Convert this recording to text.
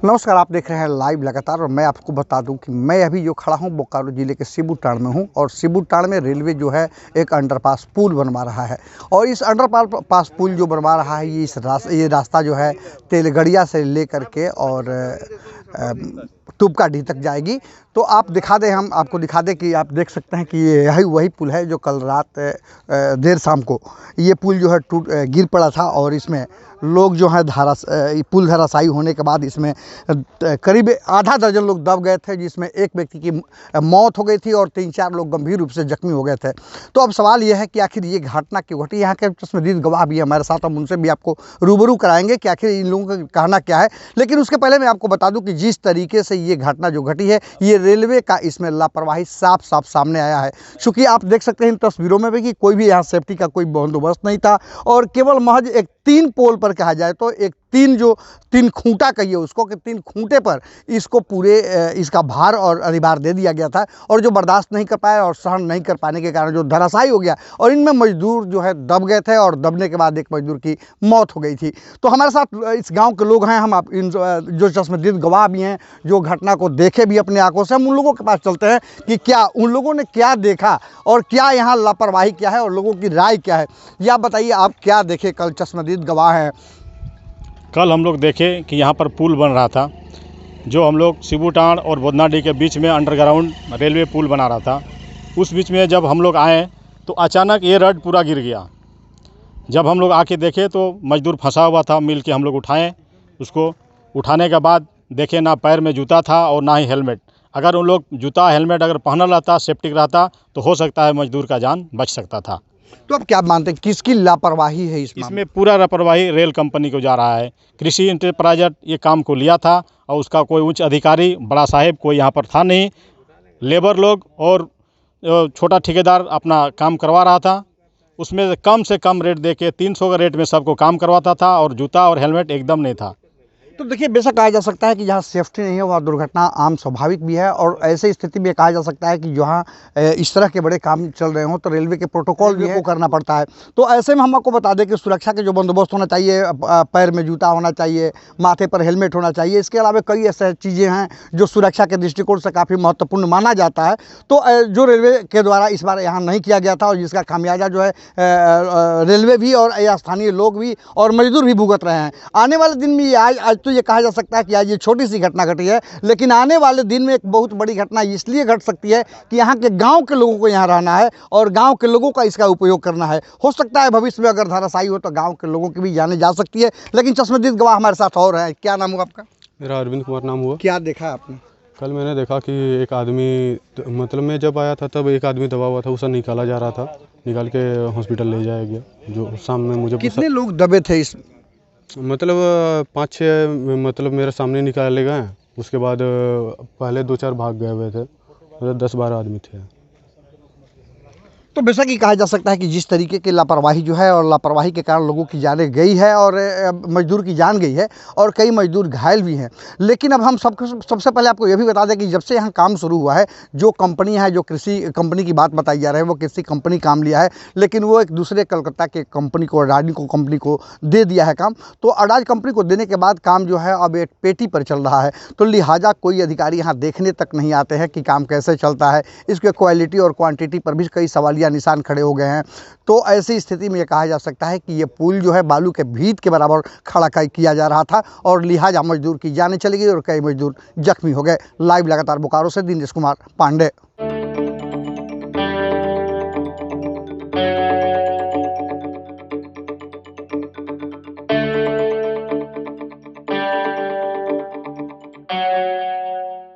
नमस्कार, आप देख रहे हैं लाइव लगातार। और मैं आपको बता दूं कि मैं अभी जो खड़ा हूं बोकारो ज़िले के सिबुटाण में हूं और सिबुटाण में रेलवे जो है एक अंडरपास पुल बनवा रहा है। और इस अंडरपास पुल जो बनवा रहा है ये रास्ता जो है तेलगड़िया से लेकर के और तुबकाडी तक जाएगी। तो आप दिखा दें, हम आपको दिखा दें कि आप देख सकते हैं कि ये यही वही पुल है जो कल रात देर शाम को ये पुल जो है गिर पड़ा था। और इसमें लोग जो है पुल धराशायी होने के बाद इसमें करीब आधा दर्जन लोग दब गए थे, जिसमें एक व्यक्ति की मौत हो गई थी और 3-4 लोग गंभीर रूप से जख्मी हो गए थे। तो अब सवाल यह है कि आखिर ये घटना क्यों घटी। यहाँ के चश्मदीद गवाह भी हमारे साथ, हम उनसे भी आपको रूबरू कराएंगे कि आखिर इन लोगों का कहना क्या है। लेकिन उसके पहले मैं आपको बता दूं कि जिस तरीके से ये घटना जो घटी है, ये रेलवे का इसमें लापरवाही साफ साफ सामने आया है। चूँकि आप देख सकते हैं इन तस्वीरों में भी कि कोई भी यहाँ सेफ्टी का कोई बंदोबस्त नहीं था और केवल महज एक 3 पोल पर कहा जाए तो एक 3 खूंटा कहिए उसको, कि 3 खूंटे पर इसको पूरे इसका भार और अधिभार दे दिया गया था। और जो बर्दाश्त नहीं कर पाया और सहन नहीं कर पाने के कारण जो धराशायी हो गया और इनमें मजदूर जो है दब गए थे और दबने के बाद एक मजदूर की मौत हो गई थी। तो हमारे साथ इस गांव के लोग हैं, हम आप इन जो चश्मदीद गवाह भी हैं, जो घटना को देखे भी अपने आंखों से, हम उन लोगों के पास चलते हैं कि क्या उन लोगों ने क्या देखा और क्या यहाँ लापरवाही क्या है और लोगों की राय क्या है। ये आप बताइए, आप क्या देखे? कल चश्मदीद गवाह हैं। कल हम लोग देखे कि यहाँ पर पुल बन रहा था, जो हम लोग सिबुटाण और बोदनाडी के बीच में अंडरग्राउंड रेलवे पुल बना रहा था। उस बीच में जब हम लोग आए तो अचानक ये रड पूरा गिर गया। जब हम लोग आके देखे तो मजदूर फंसा हुआ था, मिल के हम लोग उठाएँ। उसको उठाने के बाद देखे ना पैर में जूता था और ना ही हेलमेट। अगर उन लोग जूता हेलमेट अगर पहना रहता, सेफ्टी रहता, तो हो सकता है मजदूर का जान बच सकता था। तो अब क्या मानते हैं, किसकी लापरवाही है इसमें? पूरा लापरवाही रेल कंपनी को जा रहा है। कृषि इंटरप्राइजेज ये काम को लिया था और उसका कोई उच्च अधिकारी बड़ा साहेब कोई यहाँ पर था नहीं। लेबर लोग और छोटा ठेकेदार अपना काम करवा रहा था। उसमें कम से कम रेट दे के 300 का रेट में सबको काम करवाता था और जूता और हेलमेट एकदम नहीं था। तो देखिए, बेशक कहा जा सकता है कि जहाँ सेफ्टी नहीं है वहाँ दुर्घटना आम स्वाभाविक भी है। और ऐसे स्थिति में कहा जा सकता है कि जहाँ इस तरह के बड़े काम चल रहे हों तो रेलवे के प्रोटोकॉल भी को करना पड़ता है। तो ऐसे में हम आपको बता दें कि सुरक्षा के जो बंदोबस्त होना चाहिए, पैर में जूता होना चाहिए, माथे पर हेलमेट होना चाहिए। इसके अलावा कई ऐसे चीज़ें हैं जो सुरक्षा के दृष्टिकोण से काफ़ी महत्वपूर्ण माना जाता है। तो जो रेलवे के द्वारा इस बार यहाँ नहीं किया गया था और जिसका खामियाजा जो है रेलवे भी और स्थानीय लोग भी और मजदूर भी भुगत रहे हैं। आने वाले दिन में आज तो ये कहा जा सकता है कि आज ये छोटी सी घटना घटी है, लेकिन आने वाले दिन में एक बहुत बड़ी घटना इसलिए घट सकती है कि यहाँ के गांव के लोगों को यहाँ रहना है और गांव के लोगों का इसका उपयोग करना है। हो सकता है भविष्य में अगर धराशायी हो तो गांव के लोगों की भी जाने जा सकती है। लेकिन चश्मदीद गवाह हमारे साथ और है। क्या नाम हुआ आपका? मेरा अरविंद कुमार नाम हुआ। क्या देखा आपने? कल मैंने देखा कि एक आदमी, मतलब मैं जब आया था तब एक आदमी दबा हुआ था, उसे निकाला जा रहा था, निकाल के हॉस्पिटल ले जाया गया। जो सामने मुझे कितने लोग दबे थे इस? मतलब 5-6 मतलब मेरे सामने निकाले गए। उसके बाद पहले 2-4 भाग गए हुए थे, मतलब 10-12 आदमी थे। तो बेशक ही कहा जा सकता है कि जिस तरीके की लापरवाही जो है और लापरवाही के कारण लोगों की जानें गई है और मजदूर की जान गई है और कई मजदूर घायल भी हैं। लेकिन अब हम सबसे पहले आपको यह भी बता दें कि जब से यहाँ काम शुरू हुआ है, जो कंपनी है, जो कृषि कंपनी की बात बताई जा रही है, वो कृषि कंपनी काम लिया है, लेकिन वो एक दूसरे कलकत्ता के कंपनी को, अडानी को कंपनी को दे दिया है काम। तो अडानी कंपनी को देने के बाद काम जो है अब एक पेटी पर चल रहा है। तो लिहाजा कोई अधिकारी यहाँ देखने तक नहीं आते हैं कि काम कैसे चलता है। इसके क्वालिटी और क्वांटिटी पर भी कई सवाल निशान खड़े हो गए हैं। तो ऐसी स्थिति में यह कहा जा सकता है कि ये पुल जो है बालू के भीत के बराबर खड़ा किया जा रहा था और लिहाजा मजदूर की जानें चली गई और कई मजदूर जख्मी हो गए। लाइव लगातार बोकारो से दिनेश कुमार पांडे।